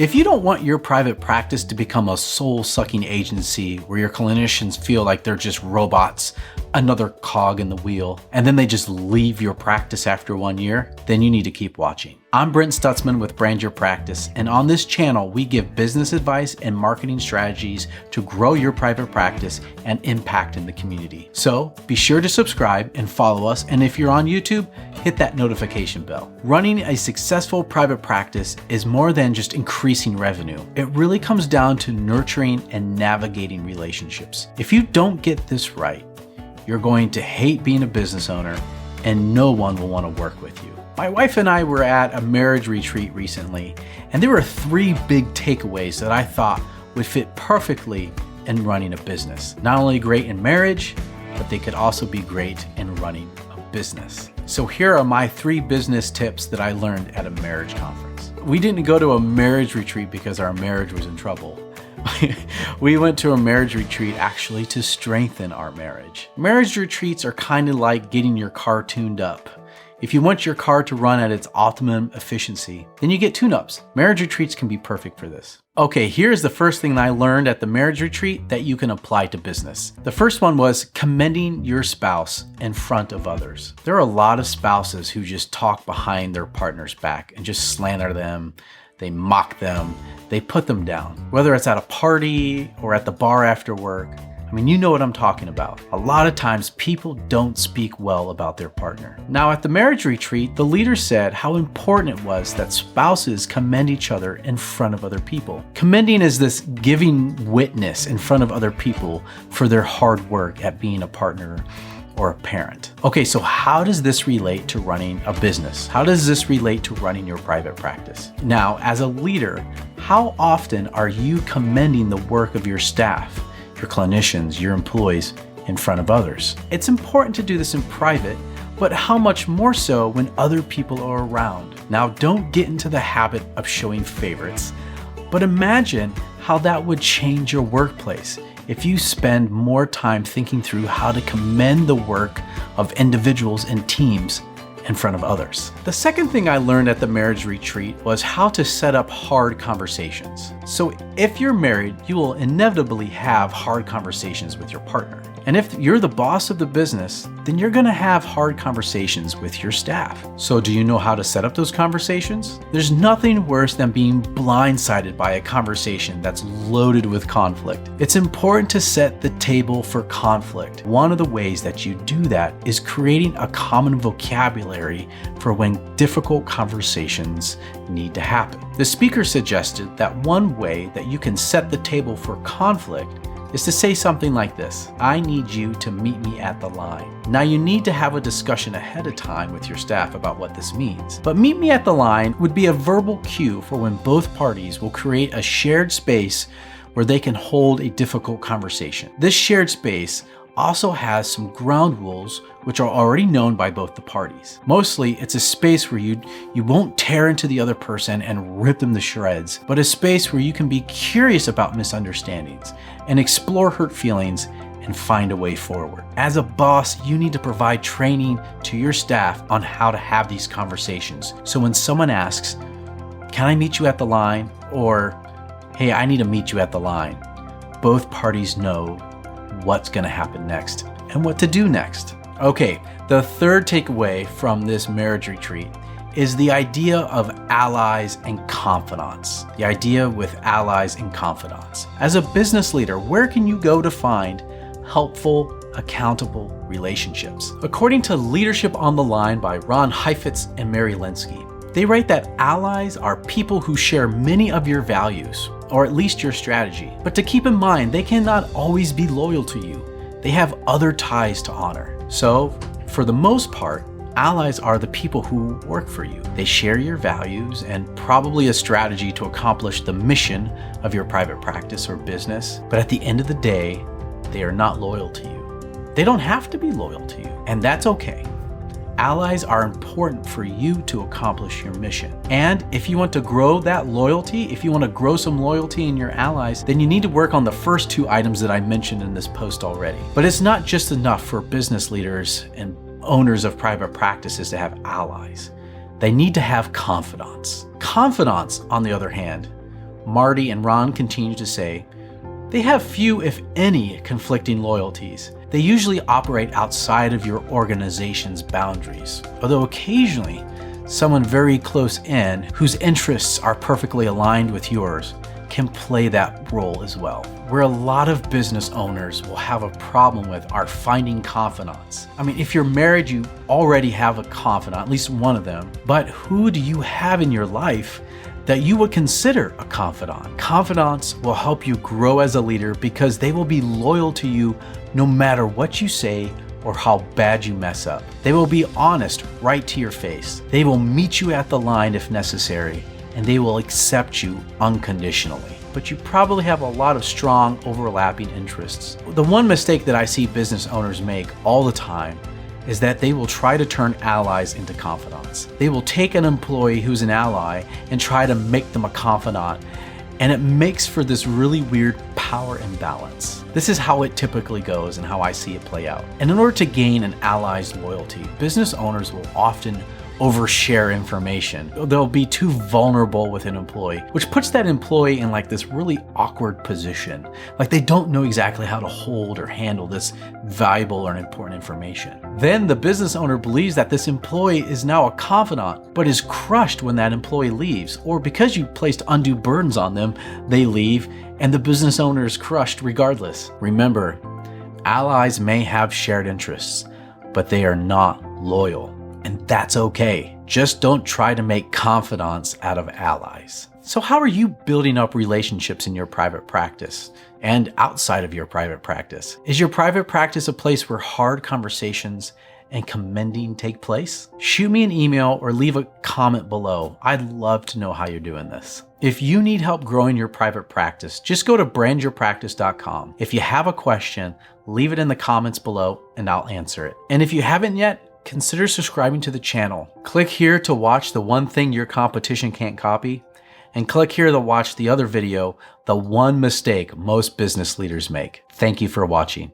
If you don't want your private practice to become a soul-sucking agency where your clinicians feel like they're just robots, another cog in the wheel, and then they just leave your practice after 1 year, then you need to keep watching. I'm Brent Stutzman with Brand Your Practice, and on this channel, we give business advice and marketing strategies to grow your private practice and impact in the community. So be sure to subscribe and follow us, and if you're on YouTube, hit that notification bell. Running a successful private practice is more than just increasing revenue. It really comes down to nurturing and navigating relationships. If you don't get this right, you're going to hate being a business owner, and no one will want to work with you. My wife and I were at a marriage retreat recently, and there were 3 big takeaways that I thought would fit perfectly in running a business. Not only great in marriage, but they could also be great in running a business. So here are my 3 business tips that I learned at a marriage conference. We didn't go to a marriage retreat because our marriage was in trouble. We went to a marriage retreat actually to strengthen our marriage. Marriage retreats are kind of like getting your car tuned up. If you want your car to run at its optimum efficiency, then you get tune-ups. Marriage retreats can be perfect for this. Okay, here's the first thing that I learned at the marriage retreat that you can apply to business. The first one was commending your spouse in front of others. There are a lot of spouses who just talk behind their partner's back and just slander them. They mock them. They put them down, whether it's at a party or at the bar after work. I mean, you know what I'm talking about. A lot of times people don't speak well about their partner. Now at the marriage retreat, the leader said how important it was that spouses commend each other in front of other people. Commending is this giving witness in front of other people for their hard work at being a partner or a parent. Okay, so how does this relate to running a business? How does this relate to running your private practice? Now, as a leader, how often are you commending the work of your staff, your clinicians, your employees in front of others? It's important to do this in private, but how much more so when other people are around? Now, don't get into the habit of showing favorites, but imagine how that would change your workplace if you spend more time thinking through how to commend the work of individuals and teams in front of others. The second thing I learned at the marriage retreat was how to set up hard conversations. So if you're married, you will inevitably have hard conversations with your partner. And if you're the boss of the business, then you're gonna have hard conversations with your staff. So do you know how to set up those conversations? There's nothing worse than being blindsided by a conversation that's loaded with conflict. It's important to set the table for conflict. One of the ways that you do that is creating a common vocabulary for when difficult conversations need to happen. The speaker suggested that one way that you can set the table for conflict is to say something like this: I need you to meet me at the line. Now you need to have a discussion ahead of time with your staff about what this means. But meet me at the line would be a verbal cue for when both parties will create a shared space where they can hold a difficult conversation. This shared space also has some ground rules which are already known by both the parties. Mostly, it's a space where you won't tear into the other person and rip them to shreds, but a space where you can be curious about misunderstandings and explore hurt feelings and find a way forward. As a boss, you need to provide training to your staff on how to have these conversations. So when someone asks, "Can I meet you at the line?" or "Hey, I need to meet you at the line," both parties know what's going to happen next and what to do next. Okay, the third takeaway from this marriage retreat is the idea of allies and confidants. The idea with allies and confidants. As a business leader, where can you go to find helpful, accountable relationships? According to Leadership on the Line by Ron Heifetz and Mary Linsky, they write that allies are people who share many of your values, or at least your strategy. But to keep in mind, they cannot always be loyal to you. They have other ties to honor. So, for the most part, allies are the people who work for you. They share your values and probably a strategy to accomplish the mission of your private practice or business. But at the end of the day, they are not loyal to you. They don't have to be loyal to you, and that's okay. Allies are important for you to accomplish your mission. And if you want to grow that loyalty, if you want to grow some loyalty in your allies, then you need to work on the first 2 items that I mentioned in this post already. But it's not just enough for business leaders and owners of private practices to have allies. They need to have confidants. Confidants, on the other hand, Marty and Ron continue to say, they have few, if any, conflicting loyalties. They usually operate outside of your organization's boundaries, although occasionally someone very close in, whose interests are perfectly aligned with yours, can play that role as well. Where a lot of business owners will have a problem with are finding confidants. I mean, if you're married, you already have a confidant, at least one of them. But who do you have in your life that you would consider a confidant? Confidants will help you grow as a leader because they will be loyal to you no matter what you say or how bad you mess up. They will be honest right to your face. They will meet you at the line if necessary, and they will accept you unconditionally. But you probably have a lot of strong overlapping interests. The one mistake that I see business owners make all the time is that they will try to turn allies into confidants. They will take an employee who's an ally and try to make them a confidant, and it makes for this really weird power imbalance. This is how it typically goes and how I see it play out. And in order to gain an ally's loyalty, business owners will often overshare information. They'll be too vulnerable with an employee, which puts that employee in like this really awkward position. Like they don't know exactly how to hold or handle this valuable or important information. Then the business owner believes that this employee is now a confidant, but is crushed when that employee leaves, or because you placed undue burdens on them, they leave and the business owner is crushed regardless. Remember, allies may have shared interests, but they are not loyal. And that's okay. Just don't try to make confidants out of allies. So how are you building up relationships in your private practice and outside of your private practice? Is your private practice a place where hard conversations and commending take place? Shoot me an email or leave a comment below. I'd love to know how you're doing this. If you need help growing your private practice, just go to brandyourpractice.com. If you have a question, leave it in the comments below and I'll answer it. And if you haven't yet, consider subscribing to the channel. Click here to watch the one thing your competition can't copy, and click here to watch the other video, the one mistake most business leaders make. Thank you for watching.